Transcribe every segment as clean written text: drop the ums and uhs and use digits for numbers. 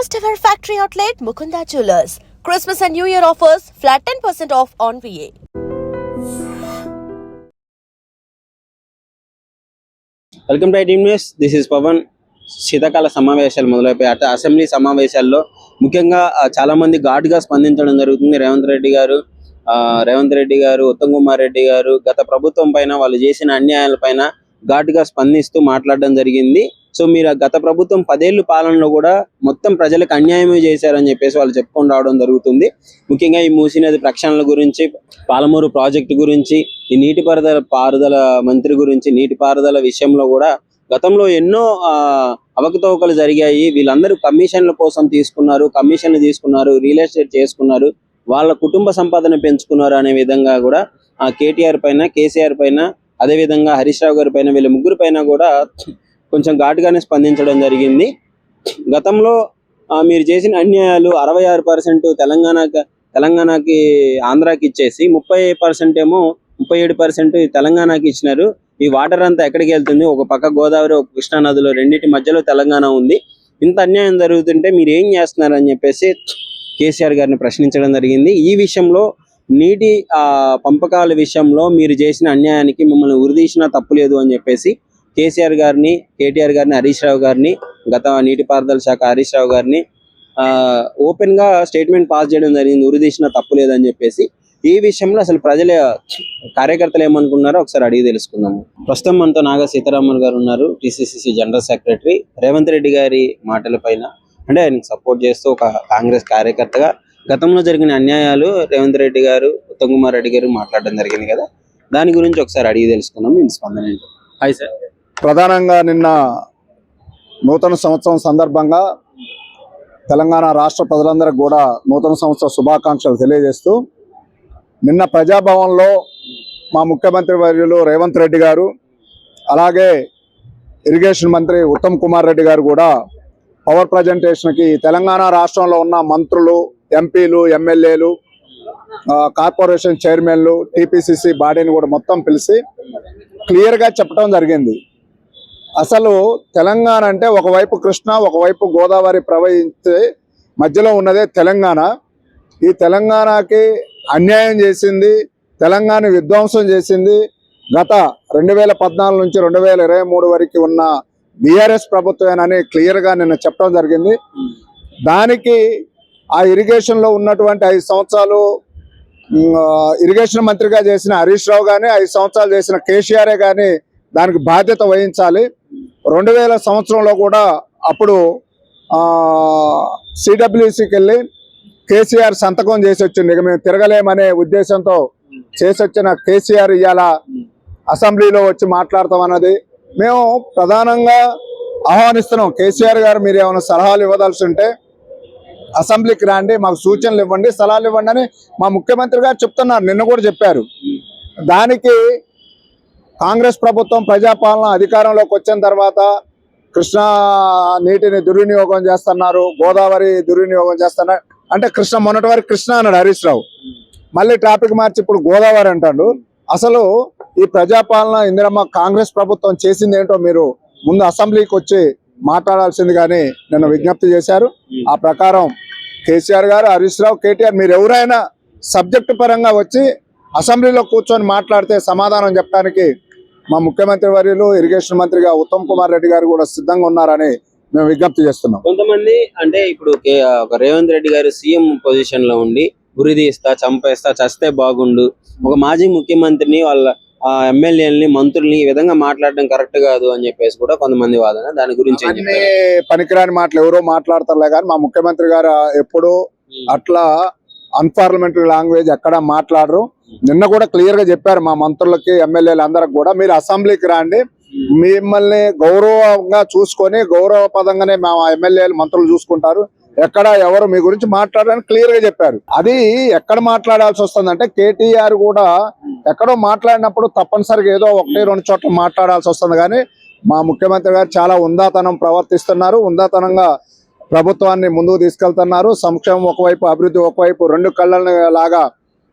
First ever factory outlet Mukunda Jewelers. Christmas and New Year offers flat 10% off on VA. Welcome to iDream news. This is Pavan. శీతాకాల సమావేశాలు మొదలైపోయాయి. అంటే assembly సమావేశాల్లో ముఖ్యంగా చాలా మంది ఘాటుగా స్పందించడం జరుగుతుంది. రేవంత్ రెడ్డి గారు, ఉత్తమ్ కుమార్ రెడ్డి గారు గత ప్రభుత్వం పైన వాళ్ళు చేసిన అన్యాయాల పైన ఘాటుగా స్పందిస్తూ మాట్లాడడం జరిగింది. సో మీరు గత ప్రభుత్వం 10 ఏళ్ల పాలనలో కూడా మొత్తం ప్రజలకు అన్యాయమే చేశారని చెప్పేసి వాళ్ళు చెప్పుకొని రావడం జరుగుతుంది. ముఖ్యంగా ఈ మూసీ నది ప్రక్షాళన గురించి, పాలమూరు ప్రాజెక్టు గురించి, ఈ నీటిపారుదల మంత్రి గురించి, నీటిపారుదల విషయంలో కూడా గతంలో ఎన్నో అవకతవకలు జరిగాయి. వీళ్ళందరూ కమిషన్ల కోసం కమిషన్లు తీసుకున్నారు, రియల్ ఎస్టేట్ చేసుకున్నారు, వాళ్ళ కుటుంబ సంపాదన పెంచుకున్నారు అనే విధంగా కూడా కేటీఆర్ పైన, కేసీఆర్ పైన, అదేవిధంగా హరీష్ రావు గారి పైన, వీళ్ళ ముగ్గురు పైన కూడా కొంచెం ఘాటుగానే స్పందించడం జరిగింది. గతంలో మీరు చేసిన అన్యాయాలు 66% తెలంగాణకి ఆంధ్రాకి ఇచ్చేసి 37% తెలంగాణకి ఇచ్చినారు. ఈ వాటర్ అంతా ఎక్కడికి వెళ్తుంది? ఒక పక్క గోదావరి, ఒక కృష్ణా నదిలో, రెండింటి మధ్యలో తెలంగాణ ఉంది. ఇంత అన్యాయం జరుగుతుంటే మీరు ఏం చేస్తున్నారు అని చెప్పేసి కేసీఆర్ గారిని ప్రశ్నించడం జరిగింది. ఈ విషయంలో నీటి పంపకాల విషయంలో మీరు చేసిన అన్యాయానికి మిమ్మల్ని ఉరిదీసినా తప్పు లేదు అని చెప్పేసి కేటీఆర్ గారిని, హరీష్ రావు గారిని, గత నీటిపారుదల శాఖ హరీష్ రావు గారిని ఓపెన్ గా స్టేట్మెంట్ పాస్ చేయడం జరిగింది, ఉరిదీసినా తప్పు లేదని చెప్పేసి. ఈ విషయంలో అసలు కార్యకర్తలు ఏమనుకున్నారో ఒకసారి అడిగి తెలుసుకుందాము. ప్రస్తుతం మనతో నాగా సీతారామన్ గారు ఉన్నారు, TCC general secretary. Revanth Reddy గారి మాటల పైన, అంటే ఆయనకు సపోర్ట్ చేస్తూ ఒక కాంగ్రెస్ కార్యకర్తగా గతంలో జరిగిన అన్యాయాలు రేవంత్ రెడ్డి గారు, ఉత్తమ్ కుమార్ రెడ్డి గారు మాట్లాడడం జరిగింది కదా, దాని గురించి ఒకసారి అడిగి తెలుసుకుందాం. మీ స్పందన ఏంటో. Hi sir. ప్రధానంగా నిన్న నూతన సంవత్సరం సందర్భంగా తెలంగాణ రాష్ట్ర ప్రజలందరికీ కూడా నూతన సంవత్సర శుభాకాంక్షలు తెలియజేస్తూ, నిన్న ప్రజాభవన్లో మా ముఖ్యమంత్రి వర్యులు రేవంత్ రెడ్డి గారు, అలాగే ఇరిగేషన్ మంత్రి ఉత్తమ్ కుమార్ రెడ్డి గారు కూడా పవర్ ప్రజెంటేషన్కి తెలంగాణ రాష్ట్రంలో ఉన్న మంత్రులు, ఎంపీలు, ఎమ్మెల్యేలు, కార్పొరేషన్ చైర్మన్లు, టీపీసీసీ బాడీని కూడా మొత్తం పిలిచి క్లియర్గా చెప్పడం జరిగింది. అసలు తెలంగాణ అంటే ఒకవైపు కృష్ణ, ఒకవైపు గోదావరి ప్రవహించే మధ్యలో ఉన్నదే తెలంగాణ. ఈ తెలంగాణకి అన్యాయం చేసింది, తెలంగాణ విధ్వంసం చేసింది గత 2014 నుంచి 2023 వరకు ఉన్న బీఆర్ఎస్ ప్రభుత్వమేనని క్లియర్గా నిన్న చెప్పడం జరిగింది. దానికి ఆ ఇరిగేషన్లో ఉన్నటువంటి 5 సంవత్సరాలు ఇరిగేషన్ మంత్రిగా చేసిన హరీష్ రావు కానీ, 5 సంవత్సరాలు చేసిన కేసీఆరే కానీ దానికి బాధ్యత వహించాలి. 2000 సంవత్సరంలో కూడా అప్పుడు సిడబ్ల్యూసీకి వెళ్ళి కేసీఆర్ సంతకం చేసి వచ్చింది, ఇక మేము తిరగలేమనే ఉద్దేశంతో చేసి వచ్చిన కేసీఆర్ ఇవాళ అసెంబ్లీలో వచ్చి మాట్లాడతాం అన్నది మేము ప్రధానంగా ఆహ్వానిస్తున్నాం. కేసీఆర్ గారు మీరు ఏమైనా సలహాలు ఇవ్వదలసి ఉంటే అసెంబ్లీకి రండి, మాకు సూచనలు ఇవ్వండి, సలహాలు ఇవ్వండి అని మా ముఖ్యమంత్రి గారు చెప్తున్నారు, నిన్న కూడా చెప్పారు. దానికి కాంగ్రెస్ ప్రభుత్వం ప్రజాపాలన అధికారంలోకి వచ్చిన తర్వాత కృష్ణా నీటిని దుర్వినియోగం చేస్తున్నారు, గోదావరి దుర్వినియోగం చేస్తున్నారు అంటే కృష్ణ, మొన్నటి వరకు కృష్ణ అన్నాడు హరీష్ రావు, మళ్ళీ టాపిక్ మార్చి ఇప్పుడు గోదావరి అంటాడు. అసలు ఈ ప్రజాపాలన ఇందిరమ్మ కాంగ్రెస్ ప్రభుత్వం చేసింది ఏంటో మీరు ముందు అసెంబ్లీకి వచ్చి మాట్లాడాల్సింది కానీ నిన్న విజ్ఞప్తి చేశారు. ఆ ప్రకారం కేసీఆర్ గారు, హరీష్ రావు, కేటీఆర్ మీరు ఎవరైనా సబ్జెక్టు పరంగా వచ్చి అసెంబ్లీలో కూర్చొని మాట్లాడితే సమాధానం చెప్పడానికి మా ముఖ్యమంత్రి వర్యులు, ఇరిగేషన్ మంత్రిగా ఉత్తమ్ కుమార్ రెడ్డి గారు కూడా సిద్ధంగా ఉన్నారని మేము విజ్ఞప్తి చేస్తున్నాం. కొంతమంది అంటే ఇప్పుడు ఒక రేవంత్ రెడ్డి గారు సీఎం పొజిషన్ లో ఉండి ఉరిదీస్తా, చంపేస్తా, చస్తే బాగుండు, ఒక మాజీ ముఖ్యమంత్రిని, వాళ్ళ ఎమ్మెల్యేలని, మంత్రుల్ని ఈ విధంగా మాట్లాడడం కరెక్ట్ కాదు అని చెప్పేసి కూడా కొంతమంది వాదన. దాని గురించి పనికిరాని మాటలు ఎవరో మాట్లాడతారులే కానీ మా ముఖ్యమంత్రి గారు ఎప్పుడు అట్లా అన్పార్లమెంటరీ లాంగ్వేజ్ ఎక్కడ మాట్లాడరు. నిన్న కూడా క్లియర్ గా చెప్పారు మా మంత్రులకి, ఎమ్మెల్యేలు అందరికి కూడా, మీరు అసెంబ్లీకి రండి, మిమ్మల్ని గౌరవంగా చూసుకొని గౌరవపదంగానే మా ఎమ్మెల్యేలు, మంత్రులు చూసుకుంటారు, ఎక్కడ ఎవరు మీ గురించి మాట్లాడాలని క్లియర్ గా చెప్పారు. అది ఎక్కడ మాట్లాడాల్సి వస్తుందంటే కేటీఆర్ కూడా ఎక్కడో మాట్లాడినప్పుడు తప్పనిసరిగా ఏదో 1-2 చోట్ల మాట్లాడాల్సి వస్తుంది. కానీ మా ముఖ్యమంత్రి గారు చాలా ఉందాతనం ప్రవర్తిస్తున్నారు, ఉందాతనంగా ప్రభుత్వాన్ని ముందుకు తీసుకెళ్తున్నారు. సంక్షేమం ఒకవైపు, అభివృద్ధి ఒకవైపు, 2 కళ్ళ లాగా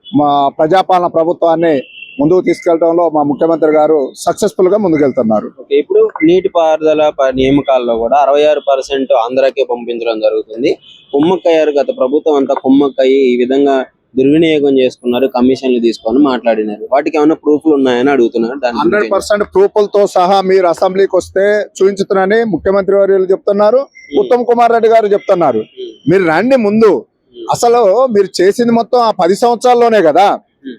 మా ప్రజాపాలన ప్రభుత్వాన్ని ముందుకు తీసుకెళ్లడంలో మా ముఖ్యమంత్రి గారు సక్సెస్ఫుల్ గా ముందుకెళ్తున్నారు. ఓకే, ఇప్పుడు నీటిపారుదల నియామకాల్లో కూడా 66% ఆంధ్రాకే పంపించడం జరుగుతుంది. కుమ్మక్కయ్యారు, గత ప్రభుత్వం అంతా కుమ్మక్కయ్యి ఈ విధంగా దుర్వినియోగం చేసుకున్నారు, కమిషన్లు తీసుకొని మాట్లాడినారు. వాటికి ఏమైనా ప్రూఫ్లు ఉన్నాయని అడుగుతున్నారు. 100% ప్రూఫ్లతో సహా మీరు అసెంబ్లీకి వస్తే చూపించుతానని ముఖ్యమంత్రి వర్యులు చెప్తున్నారు, ఉత్తమ్ కుమార్ రెడ్డి గారు చెప్తున్నారు. మీరు రండి ముందు. అసలు మీరు చేసింది మొత్తం ఆ 10 సంవత్సరాల్లోనే కదా.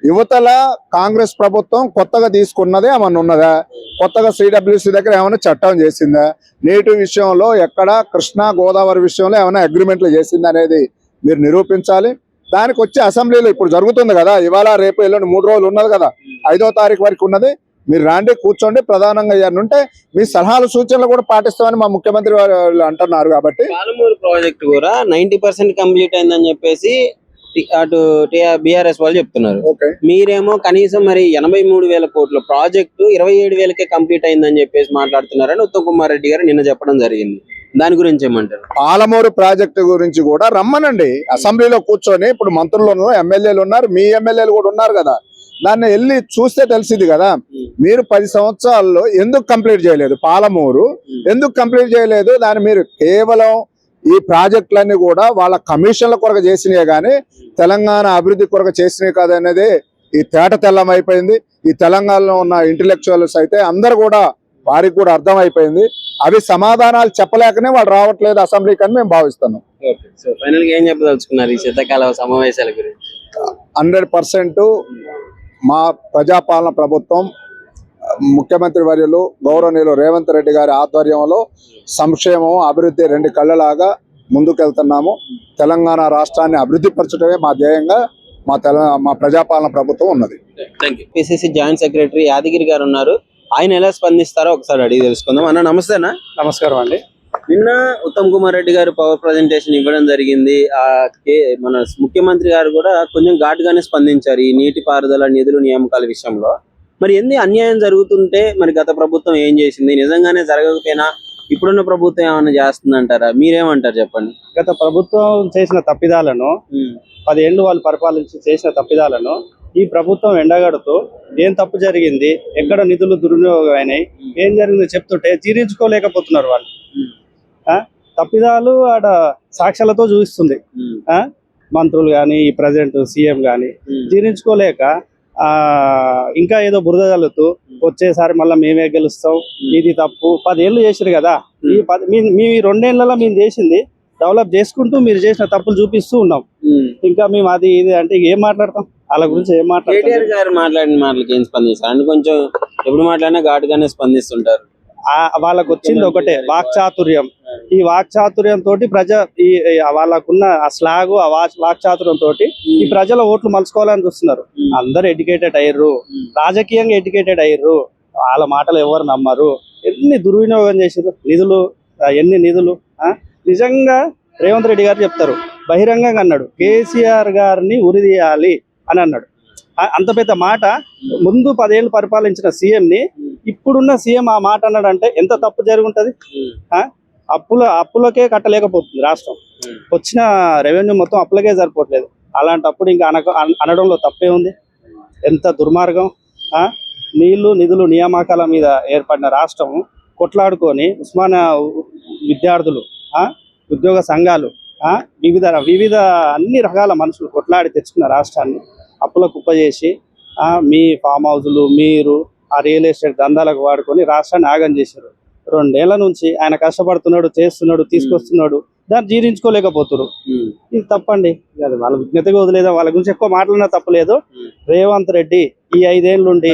యువతల కాంగ్రెస్ ప్రభుత్వం కొత్తగా తీసుకున్నదే ఏమన్నా ఉన్నదా? కొత్తగా సిడబ్ల్యూసి దగ్గర ఏమైనా చట్టం చేసిందా? నీటి విషయంలో ఎక్కడ కృష్ణా గోదావరి విషయంలో ఏమైనా అగ్రిమెంట్లు చేసిందా అనేది మీరు నిరూపించాలి. దానికి వచ్చి అసెంబ్లీలో ఇప్పుడు జరుగుతుంది కదా, ఇవాళ రేపు ఎల్లుండి 3 రోజులు ఉన్నది కదా, 5వ తారీఖు వరకు ఉన్నది. మీరు రాండి, కూర్చోండి. ప్రధానంగా ఉంటే మీ సలహాలు సూచనలు కూడా పాటిస్తామని మా ముఖ్యమంత్రి వాళ్ళు అంటున్నారు. కాబట్టి పాలమూరు ప్రాజెక్ట్ కూడా 90% కంప్లీట్ అయిందని చెప్పేసి అటు బీఆర్ఎస్ వాళ్ళు చెప్తున్నారు. మీరేమో కనీసం మరి 83,000 కోట్ల ప్రాజెక్టు 27,000కే కంప్లీట్ అయిందని చెప్పేసి మాట్లాడుతున్నారని ఉత్తమ్ కుమార్ రెడ్డి గారు నిన్న చెప్పడం జరిగింది. దాని గురించి ఏమంటారు? పాలమూరు ప్రాజెక్టు గురించి కూడా రమ్మనండి, అసెంబ్లీలో కూర్చొని. ఇప్పుడు మంత్రులు ఉన్నారు, ఎమ్మెల్యేలు ఉన్నారు, మీ ఎమ్మెల్యేలు కూడా ఉన్నారు కదా. దాన్ని వెళ్ళి చూస్తే తెలిసింది కదా. మీరు 10 సంవత్సరాల్లో ఎందుకు కంప్లీట్ చేయలేదు? పాలమూరు ఎందుకు కంప్లీట్ చేయలేదు? దాన్ని మీరు కేవలం ఈ ప్రాజెక్టులన్నీ కూడా వాళ్ళ కమిషన్ల కొరకు చేసినాయి కానీ తెలంగాణ అభివృద్ధి కొరకు చేసినాయి కాదనేది ఈ తేట తెల్లం అయిపోయింది. ఈ తెలంగాణలో ఉన్న ఇంటలెక్చువల్స్ అయితే అందరు కూడా వారికి కూడా అర్థం అయిపోయింది. అవి సమాధానాలు చెప్పలేకనే వాళ్ళు రావట్లేదు అసెంబ్లీకి అని మేము భావిస్తున్నాం. ఫైనల్ గా ఏం చెప్పదలుచుకున్నారు ఈ శీతాకాల సమావేశాల గురించి? 100% మా ప్రజాపాలన ప్రభుత్వం ముఖ్యమంత్రి వర్యులు గౌరవనీయులు రేవంత్ రెడ్డి గారి ఆధ్వర్యంలో సంక్షేమం అభివృద్ధి 2 కళ్ళలాగా ముందుకెళ్తున్నాము. తెలంగాణ రాష్ట్రాన్ని అభివృద్ధి పరచడమే మా ధ్యేయంగా మా ప్రజాపాలన ప్రభుత్వం ఉన్నది. పిసిసి జాయింట్ సెక్రటరీ యాదగిరి గారు ఉన్నారు, ఆయన ఎలా స్పందిస్తారో ఒకసారి అడిగి తెలుసుకుందాం. అన్న నమస్తేనా? నమస్కారం అండి. నిన్న ఉత్తమ్ కుమార్ రెడ్డి గారు పవర్ ప్రజెంటేషన్ ఇవ్వడం జరిగింది. మన ముఖ్యమంత్రి గారు కూడా కొంచెం ఘాటుగానే స్పందించారు ఈ నీటిపారుదల నిధులు నియామకాల విషయంలో. మరి ఎన్ని అన్యాయం జరుగుతుంటే మరి గత ప్రభుత్వం ఏం చేసింది? నిజంగానే జరగకపోయినా ఇప్పుడున్న ప్రభుత్వం ఏమైనా చేస్తుందంటారా? మీరేమంటారు చెప్పండి. గత ప్రభుత్వం చేసిన తప్పిదాలను 10 ఏళ్ళు వాళ్ళు పరిపాలించి చేసిన తప్పిదాలను ఈ ప్రభుత్వం ఎండగడుతూ ఏం తప్పు జరిగింది, ఎక్కడ నిధులు దుర్వినియోగం అయినాయి, ఏం జరిగిందో చెప్తుంటే జీర్ణించుకోలేకపోతున్నారు వాళ్ళు. తప్పిదాలు ఆడ సాక్ష్యాలతో చూపిస్తుంది. మంత్రులు కానీ ఈ ప్రెసిడెంట్ సీఎం కానీ జీర్ణించుకోలేక ఇంకా ఏదో బురద చల్లుతూ వచ్చేసారి మళ్ళీ మేమే గెలుస్తాం, ఇది తప్పు. 10 ఏళ్ళు చేసారు కదా. మీ 2 ఏళ్లలో మేము చేసింది డెవలప్ చేసుకుంటూ మీరు చేసిన తప్పులు చూపిస్తూ ఉన్నాం. ఇంకా మేము అది ఇది అంటే ఏం మాట్లాడతాం? వాళ్ళ గురించి ఏం మాట్లాడతాం? కేటీఆర్ గారు మాట్లాడిన మాటలకి ఏం స్పందిస్తారు అంటే కొంచెం ఎప్పుడు మాట్లాడినా ఘాటుగానే స్పందిస్తుంటారు. వాళ్ళకు వచ్చింది ఒకటే వాక్చాతుర్యం. ఈ వాక్చాతుర్యం తోటి వాళ్ళకున్న ఆ స్లాగు, ఆ వాక్చాతుర్యం తోటి ఈ ప్రజల ఓట్లు మలుచుకోవాలని చూస్తున్నారు. అందరు ఎడ్యుకేటెడ్ అయ్యారు, రాజకీయంగా ఎడ్యుకేటెడ్ అయ్యారు. వాళ్ళ మాటలు ఎవరు నమ్మరు. ఎన్ని దుర్వినియోగం చేసారు నిధులు, ఎన్ని నిధులు. నిజంగా రేవంత్ రెడ్డి గారు చెప్తారు, బహిరంగంగా అన్నాడు కేసీఆర్ గారిని ఉరిదీయాలి అని అన్నాడు. అంత పెద్ద మాట ముందు 10 ఏళ్ళు పరిపాలించిన సీఎంని ఇప్పుడున్న సీఎం ఆ మాట అన్నాడంటే ఎంత తప్పు జరుగుంటది. అప్పులకే కట్టలేకపోతుంది రాష్ట్రం. వచ్చిన రెవెన్యూ మొత్తం అప్పులకే సరిపోవట్లేదు. అలాంటప్పుడు ఇంకా అనడంలో తప్పే ఉంది. ఎంత దుర్మార్గం. నీళ్లు నిధులు నియామకాల మీద ఏర్పడిన రాష్ట్రం కొట్లాడుకొని ఉస్మానియా విద్యార్థులు, ఉద్యోగ సంఘాలు, వివిధ అన్ని రకాల మనుషులు కొట్లాడి తెచ్చుకున్న రాష్ట్రాన్ని అప్పుల కుప్ప చేసి మీ ఫామ్ హౌజులు, మీరు ఆ రియల్ ఎస్టేట్ దందాలకు వాడుకొని రాష్ట్రాన్ని ఆగం చేశారు. 2 ఏళ్ల నుంచి ఆయన కష్టపడుతున్నాడు, చేస్తున్నాడు, తీసుకొస్తున్నాడు. దాన్ని జీర్ణించుకోలేకపోతున్నారు. ఇది తప్పండి. అది వాళ్ళ విజ్ఞతగా వదిలేదా, వాళ్ళ గురించి ఎక్కువ మాట్లాడినా తప్పలేదు. రేవంత్ రెడ్డి ఈ 5 ఏళ్ళుండి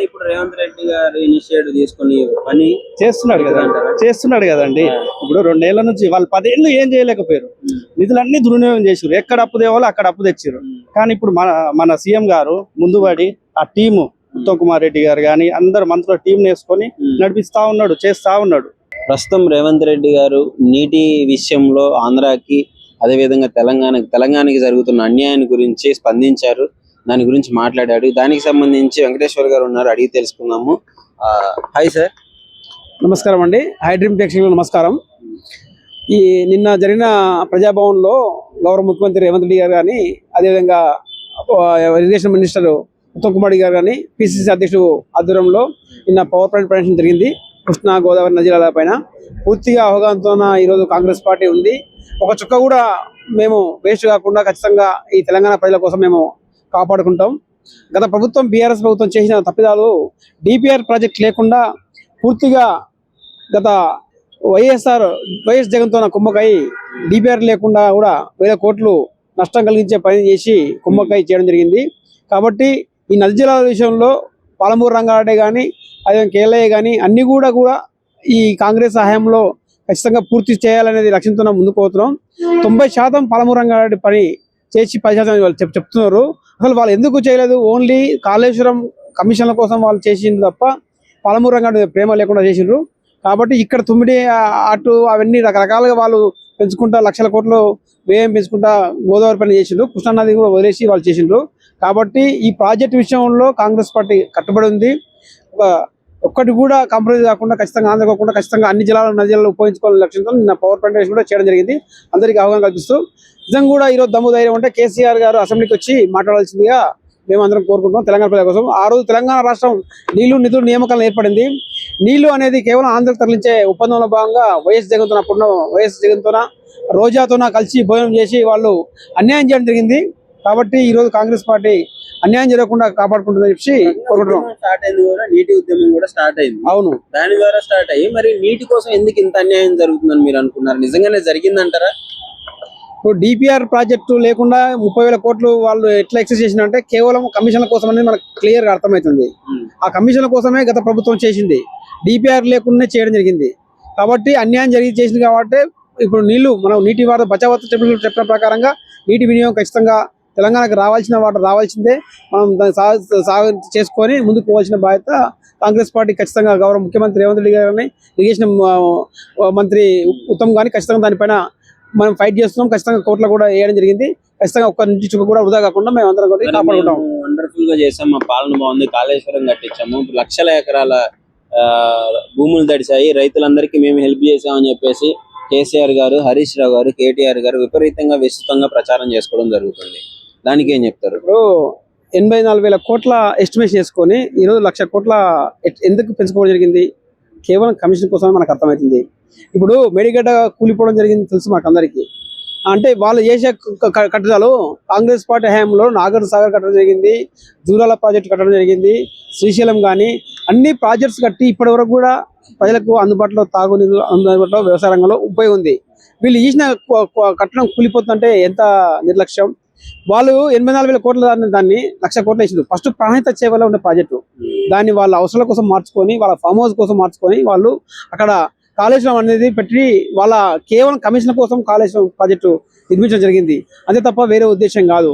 ఇప్పుడు రేవంత్ రెడ్డి గారు ఇనిషియేటివ్ తీసుకుని పని చేస్తున్నాడు కదండి. ఇప్పుడు 2 ఏళ్ల నుంచి వాళ్ళు 10 ఏళ్ళు ఏం చేయలేకపోయారు. నిధులన్నీ దుర్వినియోగం చేసారు. ఎక్కడ అప్పు తేవాలో అక్కడ అప్పు తెచ్చారు. కానీ ఇప్పుడు మన సీఎం గారు ముందుబడి ఆ టీము ఉత్తమ్ కుమార్ రెడ్డి గారు కానీ అందరు మంత్రుల టీం వేసుకొని నడిపిస్తా ఉన్నాడు, చేస్తా ఉన్నాడు. ప్రస్తుతం రేవంత్ రెడ్డి గారు నీటి విషయంలో ఆంధ్రాకి అదేవిధంగా తెలంగాణకి జరుగుతున్న అన్యాయాన్ని గురించి స్పందించారు. దాని గురించి మాట్లాడాడు. దానికి సంబంధించి వెంకటేశ్వర్ గారు ఉన్నారు, అడిగి తెలుసుకుందాము. Hi sir. నమస్కారం అండి. హై డ్రీమ్ ప్రేక్షకులకు నమస్కారం. ఈ నిన్న జరిగిన ప్రజాభవన్లో గౌరవ ముఖ్యమంత్రి రేవంత్ రెడ్డి గారు కానీ అదేవిధంగా ఇరిగేషన్ మినిస్టర్ ఉత్తమ్ కుమార్ రెడ్డి గారు కానీ పిసిసి అధ్యక్షుడు ఆధ్వర్యంలో నిన్న పవర్ ప్లాంట్ ప్రదర్శన జరిగింది. కృష్ణా గోదావరి నదీల పైన పూర్తిగా అవగాహనతో ఈరోజు కాంగ్రెస్ పార్టీ ఉంది. ఒక చుక్క కూడా మేము వేస్ట్ కాకుండా ఖచ్చితంగా ఈ తెలంగాణ ప్రజల కోసం మేము కాపాడుకుంటాం. గత ప్రభుత్వం బీఆర్ఎస్ ప్రభుత్వం చేసిన తప్పిదాలు డిపిఆర్ ప్రాజెక్ట్ లేకుండా పూర్తిగా గత వైఎస్ జగన్తో కుమ్మకై డిపిఆర్ లేకుండా కూడా 1000 కోట్లు నష్టం కలిగించే పని చేసి కుమ్మకై చేయడం జరిగింది. కాబట్టి ఈ నది జలాల విషయంలో పాలమూరు రంగారెడ్డి కానీ అదే కేరళయ్య కానీ అన్ని కూడా ఈ కాంగ్రెస్ హయాంలో ఖచ్చితంగా పూర్తి చేయాలనేది లక్ష్యంతో ముందుకు పోతున్నాం. 90% పాలమూరు రంగారెడ్డి పని చేసి 10% వాళ్ళు చెప్తున్నారు. అసలు వాళ్ళు ఎందుకు చేయలేదు? ఓన్లీ కాళేశ్వరం కమిషన్ల కోసం వాళ్ళు చేసింది తప్ప పాలమూరు రంగారెడ్డి ప్రేమ లేకుండా చేసిండ్రు. కాబట్టి ఇక్కడ తుమ్మిడి అటు అవన్నీ రకరకాలుగా వాళ్ళు పెంచుకుంటా లక్షల కోట్లు వ్యయం పెంచుకుంటా గోదావరి పని చేసిండ్రు. కృష్ణానది కూడా వదిలేసి వాళ్ళు చేసిండ్రు. కాబట్టి ఈ ప్రాజెక్ట్ విషయంలో కాంగ్రెస్ పార్టీ కట్టుబడి ఉంది. ఒక్కటి కూడా కాంప్రమైజ్ కాకుండా ఖచ్చితంగా ఆంధ్రకోకుండా ఖచ్చితంగా అన్ని జిల్లాలు నది జిల్లాలు ఉపయోగించుకోవాలని లక్ష్యంతో నిన్న పవర్ ప్లాంట్ కూడా చేయడం జరిగింది. అందరికీ అవగాహన కల్పిస్తూ నిజంగా కూడా ఈరోజు దమ్ము ధైర్యం ఉంటే కేసీఆర్ గారు అసెంబ్లీకి వచ్చి మాట్లాడాల్సిందిగా మేము అందరం కోరుకుంటున్నాం తెలంగాణ ప్రజల కోసం. ఆ రోజు తెలంగాణ రాష్ట్రం నీళ్లు నిధులు నియామకాలు ఏర్పడింది. నీళ్లు అనేది కేవలం ఆంధ్రకు తరలించే ఒప్పందంలో భాగంగా వైఎస్ జగన్తో రోజాతో కలిసి భోజనం చేసి వాళ్ళు అన్యాయం చేయడం జరిగింది. కాబట్టి ఈ రోజు కాంగ్రెస్ పార్టీ అన్యాయం జరగకుండా కాపాడుకుంటుందని చెప్పి కోరుకుంటున్నాం. స్టార్ట్ అయింది కూడా నీటి ఉద్యమం కూడా స్టార్ట్ అయింది. అవును, దాని ద్వారా స్టార్ట్ అయ్యి మరి నీటి కోసం ఎందుకు ఇంత అన్యాయం జరుగుతుందని మీరు అనుకున్నారు? నిజంగానే జరిగిందంటారా? ఇప్పుడు డిపిఆర్ ప్రాజెక్టు లేకుండా 30,000 కోట్లు వాళ్ళు ఎట్లా ఎక్సెస్ చేసినంటే కేవలం కమిషన్ల కోసం అనేది మనకు క్లియర్ గా అర్థమవుతుంది. ఆ కమిషన్ల కోసమే గత ప్రభుత్వం చేసింది, డిపిఆర్ లేకుండా చేయడం జరిగింది. కాబట్టి అన్యాయం చేసింది. కాబట్టి ఇప్పుడు నీళ్లు మనం నీటి వాటర్ బచావత్ చెప్పిన ప్రకారంగా నీటి వినియోగం ఖచ్చితంగా తెలంగాణకు రావాల్సిన వాటర్ రావాల్సిందే. మనం దాన్ని సాగు చేసుకొని ముందుకు పోవాల్సిన బాధ్యత కాంగ్రెస్ పార్టీ ఖచ్చితంగా గౌరవ ముఖ్యమంత్రి రేవంత్ రెడ్డి గారిని ఇరిగేషన్ మంత్రి ఉత్తమ్ గాని ఖచ్చితంగా దానిపైన మనం ఫైట్ చేస్తున్నాం. ఖచ్చితంగా కోర్టులో కూడా వేయడం జరిగింది. ఖచ్చితంగా ఒక్క నుంచి చుక్క కూడా వృధా కాకుండా మేము అందరం కూడా కాపాడుకుంటాం. వండర్ఫుల్ గా చేసాం, మా పాలన బాగుంది, కాళేశ్వరం కట్టించాము, లక్షల ఎకరాల భూములు తడిసాయి, రైతులందరికీ మేము హెల్ప్ చేసామని చెప్పేసి కేసీఆర్ గారు, హరీష్ రావు గారు, కేటీఆర్ గారు విపరీతంగా విస్తృతంగా ప్రచారం చేసుకోవడం జరుగుతుంది. దానికి ఏం చెప్తారు? ఇప్పుడు 84,000 కోట్ల ఎస్టిమేషన్ చేసుకొని ఈరోజు 1,00,000 కోట్ల ఎందుకు పెంచుకోవడం జరిగింది? కేవలం కమిషన్ కోసమే మనకు అర్థమవుతుంది. ఇప్పుడు మేడిగడ్డ కూలిపోవడం జరిగింది తెలుసు మాకు అందరికీ. అంటే వాళ్ళు చేసే కట్టడాలు కాంగ్రెస్ పార్టీ హయాంలో నాగార్జున సాగర్ కట్టడం జరిగింది, జూరాల ప్రాజెక్టు కట్టడం జరిగింది, శ్రీశైలం కానీ అన్ని ప్రాజెక్ట్స్ కట్టి ఇప్పటి వరకు కూడా ప్రజలకు అందుబాటులో తాగునీరు, అందుబాటులో వ్యవసాయ రంగంలో ఉపయోగం ఉంది. వీళ్ళు చేసిన కట్టడం కూలిపోతుందంటే ఎంత నిర్లక్ష్యం! వాళ్ళు 84,000 కోట్ల దాన్ని 1,00,000 కోట్లు వేసింది. ఫస్ట్ ప్రాణహిత చేవలో ఉన్న ప్రాజెక్టు దాన్ని వాళ్ళ అవసరాల కోసం మార్చుకొని, వాళ్ళ ఫామ్ హౌస్ కోసం మార్చుకొని వాళ్ళు అక్కడ కాళేశ్వరం అనేది పెట్టి వాళ్ళ కేవలం కమిషన్ కోసం కాళేశ్వరం ప్రాజెక్టు నిర్మించడం జరిగింది. అంతే తప్ప వేరే ఉద్దేశం కాదు.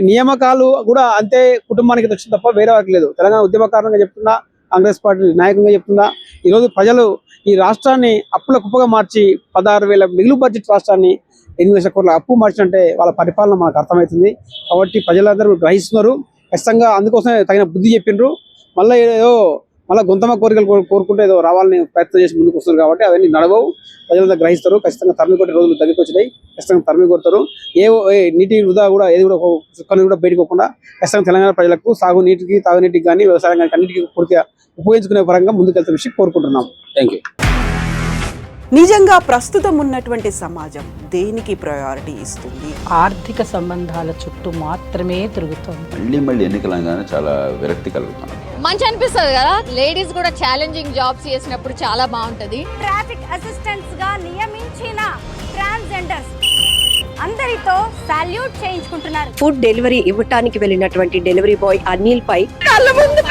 నియామకాలు కూడా అంతే కుటుంబానికి వచ్చింది తప్ప వేరే వారికి లేదు. తెలంగాణ ఉద్యమకారణంగా చెప్తున్నా, కాంగ్రెస్ పార్టీ నాయకంగా చెప్తున్నా, ఈరోజు ప్రజలు ఈ రాష్ట్రాన్ని అప్పుల కుప్పగా మార్చి 16,000 మిగులు బడ్జెట్ రాష్ట్రాన్ని 8,00,000 కోట్ల అప్పు మార్చినంటే వాళ్ళ పరిపాలన మనకు అర్థమవుతుంది. కాబట్టి ప్రజలందరూ గ్రహిస్తున్నారు. ఖచ్చితంగా అందుకోసమే తగిన బుద్ధి చెప్పిండ్రు. మళ్ళీ గొంతమ కోరికలు కోరుకుంటే ఏదో రావాలని ప్రయత్నం చేసి ముందుకు వస్తున్నారు. కాబట్టి అవన్నీ నడవవు, ప్రజలంతా గ్రహిస్తారు. ఖచ్చితంగా తరిమి కొట్టే రోజులు దగ్గరికి వచ్చినాయి. ఖచ్చితంగా తరిమి కొడతారు. నీటి వృధా కూడా ఏది కూడా చుక్కని కూడా బయటకోకుండా ఖచ్చితంగా తెలంగాణ ప్రజలకు సాగునీటికి, తాగునీటికి కానీ వ్యవసాయానికి అన్నిటికీ పూర్తిగా ఉపయోగించుకునే పరంగా ముందుకెళ్తే విషయం కోరుకుంటున్నాం. Thank you. నిజంగా ప్రస్తుతం ఉన్నటువంటి సమాజం దేనికి ప్రయారిటీ ఇస్తుంది? ఆర్థిక సంబంధాల చుట్టూ మాత్రమే తిరుగుతుంది. మళ్ళీ ఎన్నికలంగానే చాలా విరక్తి కలుగుతాను. మంచి అనిపిస్తుంది కదా, లేడీస్ కూడా ఛాలెంజింగ్ జాబ్స్ చేసినప్పుడు చాలా బాగుంటది. ట్రాఫిక్ అసిస్టెంట్స్ గా నియమించిన ట్రాన్స్జెండర్స్ అందరితో సాల్యూట్ చేయించుకుంటున్నారు. ఫుడ్ డెలివరీ ఇవ్వటానికి వెళ్ళినటువంటి డెలివరీ బాయ్ అనిల్ పై కళ్ళ ముందు